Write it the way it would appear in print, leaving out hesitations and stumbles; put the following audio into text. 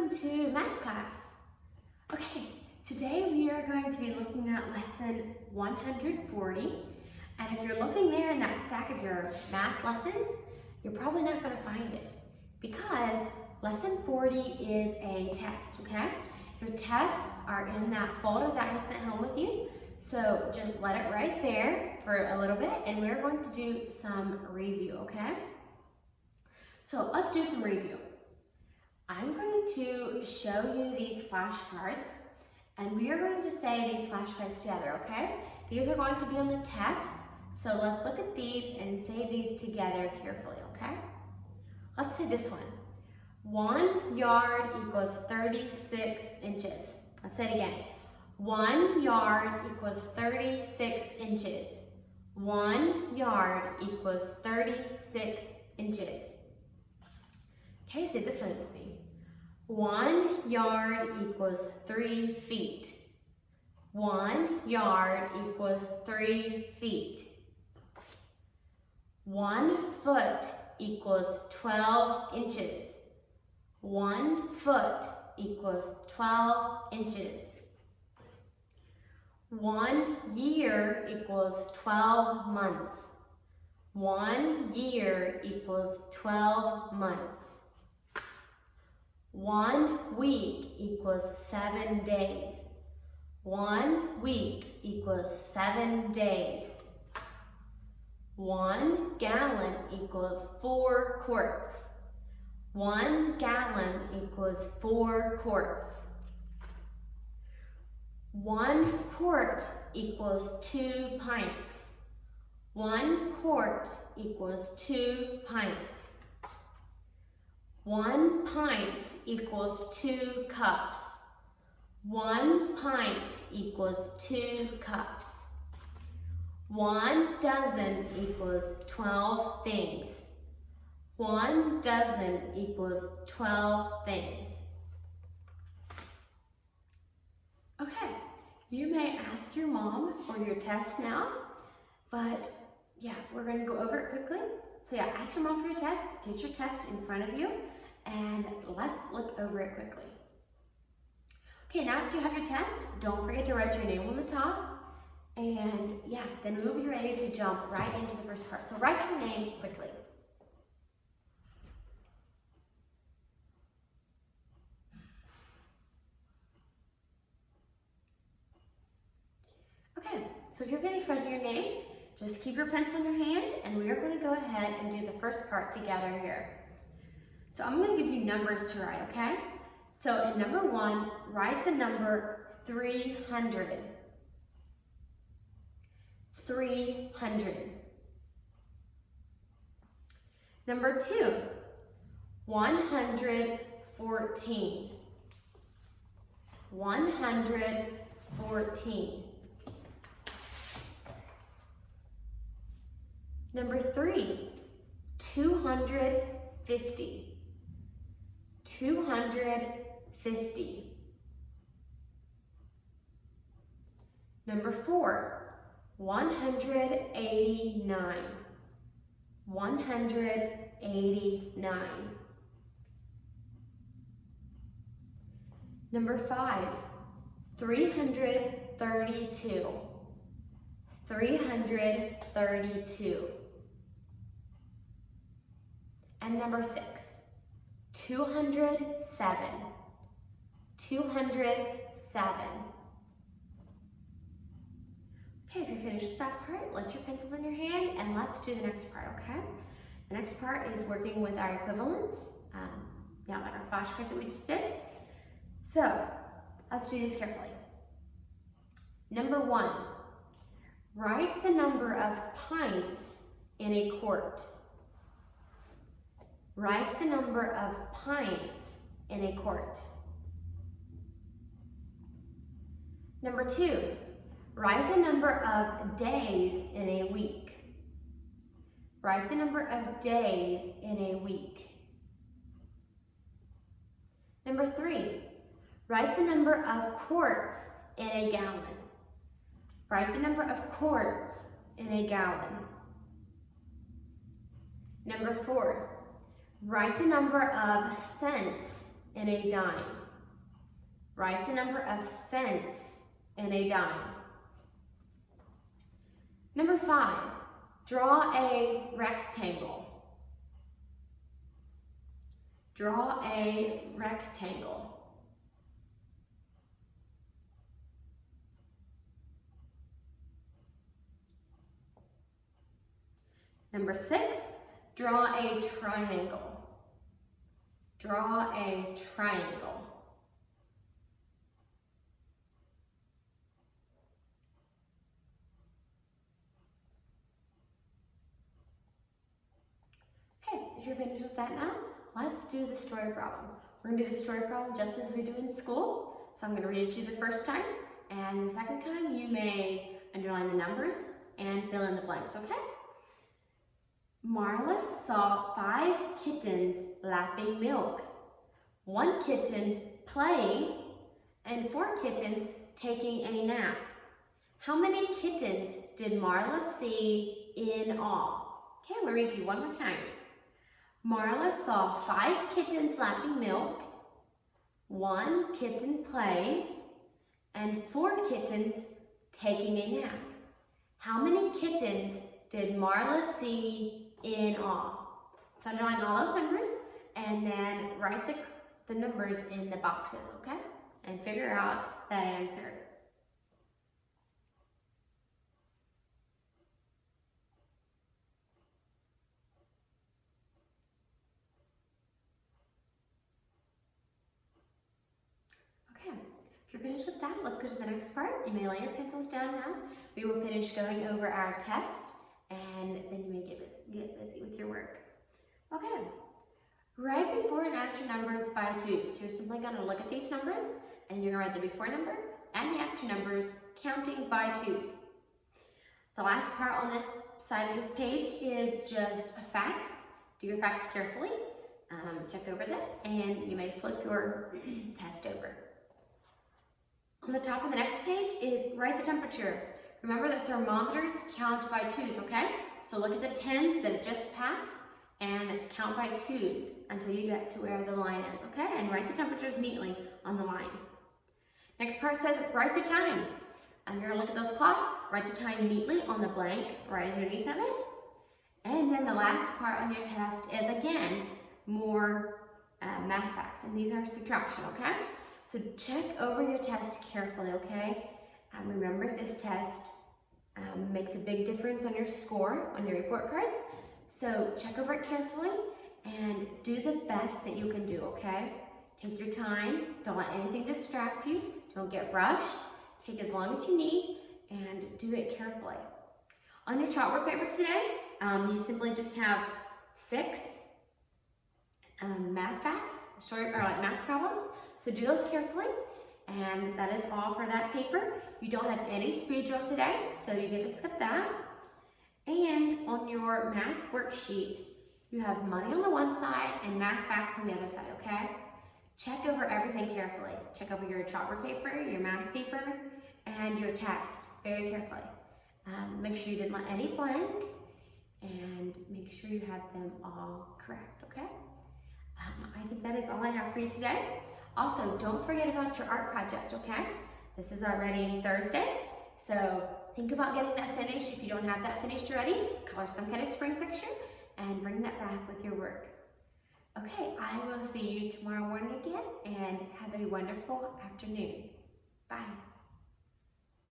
Welcome to math class. Okay, today we are going to be looking at lesson 140. And if you're looking there in that stack of your math lessons, you're probably not going to find it because lesson 40 is a test, okay? Your tests are in that folder that I sent home with you. So just let it right there for a little bit and we're going to do some review, okay? So let's do some review. I'm going to show you these flashcards and we are going to say these flashcards together, okay? These are going to be on the test, so let's look at these and say these together carefully, okay? Let's say this one. 1 yard equals 36 inches. Let's say it again. 1 yard equals 36 inches. 1 yard equals 36 inches. Okay, say this one with me. 1 yard equals 3 feet. 1 yard equals 3 feet. 1 foot equals 12 inches. 1 foot equals 12 inches. 1 year equals 12 months. 1 year equals 12 months. 1 week equals 7 days. 1 week equals 7 days. 1 gallon equals 4 quarts. 1 gallon equals 4 quarts. 1 quart equals 2 pints. 1 quart equals 2 pints. 1 pint equals 2 cups. 1 pint equals 2 cups. 1 dozen equals 12 things. 1 dozen equals 12 things. Okay, you may ask your mom for your test now, but yeah, we're going to go over it quickly. So yeah, ask your mom for your test, get your test in front of you, and let's look over it quickly. Okay, now that you have your test, don't forget to write your name on the top, and yeah, then we'll be ready to jump right into the first part. So write your name quickly. Okay, so if you're finished writing your name, just keep your pencil in your hand and we are going to go ahead and do the first part together here. So I'm going to give you numbers to write, okay? So in number 1, write the number 300. 300. Number 2, 114. 114. Number 3, 250. 250. Number 4, 189. 189. Number 5, 332. 332. And number 6, 207. 207. Okay, if you're finished with that part, let your pencils in your hand and let's do the next part, okay? The next part is working with our equivalents, like our flashcards that we just did. So, let's do this carefully. Number 1, write the number of pints in a quart. Write the number of pints in a quart. Number 2, write the number of days in a week. Write the number of days in a week. Number 3, write the number of quarts in a gallon. Write the number of quarts in a gallon. Number 4, write the number of cents in a dime. Write the number of cents in a dime. Number 5, draw a rectangle. Draw a rectangle. Number 6, draw a triangle. Draw a triangle. Okay, if you're finished with that now, let's do the story problem. We're going to do the story problem just as we do in school. So I'm going to read it to you the first time, and the second time you may underline the numbers and fill in the blanks, okay? Marla saw 5 kittens lapping milk, 1 kitten playing, and 4 kittens taking a nap. How many kittens did Marla see in all? Okay, I'm going to read to you one more time. Marla saw 5 kittens lapping milk, 1 kitten playing, and 4 kittens taking a nap. How many kittens did Marla see in all? So underline all those numbers and then write the numbers in the boxes, okay? And figure out that answer. Okay, if you're finished with that, let's go to the next part. You may lay your pencils down now. We will finish going over our test, and then you may get busy with your work. Okay, write before and after numbers by 2s. You're simply going to look at these numbers, and you're going to write the before number and the after numbers, counting by 2s. The last part on this side of this page is just facts. Do your facts carefully, check over them, and you may flip your test over. On the top of the next page is write the temperature. Remember that thermometers count by 2s, okay? So look at the 10s that it just passed and count by 2s until you get to where the line ends, okay? And write the temperatures neatly on the line. Next part says write the time. And you're gonna look at those clocks, write the time neatly on the blank right underneath of it. And then the last part on your test is, again, more math facts. And these are subtraction, okay? So check over your test carefully, okay? Remember, this test makes a big difference on your score, on your report cards. So check over it carefully and do the best that you can do, okay? Take your time, don't let anything distract you, don't get rushed, take as long as you need, and do it carefully. On your chalkboard paper today, you simply just have 6 math facts, math problems, so do those carefully. And that is all for that paper. You don't have any speed drill today, so you get to skip that. And on your math worksheet, you have money on the one side and math facts on the other side, okay? Check over everything carefully. Check over your chalkboard paper, your math paper, and your test very carefully. Make sure you didn't let any blank, and make sure you have them all correct, okay? I think that is all I have for you today. Also, don't forget about your art project, okay? This is already Thursday, so think about getting that finished. If you don't have that finished already, color some kind of spring picture and bring that back with your work. Okay, I will see you tomorrow morning again, and have a wonderful afternoon. Bye.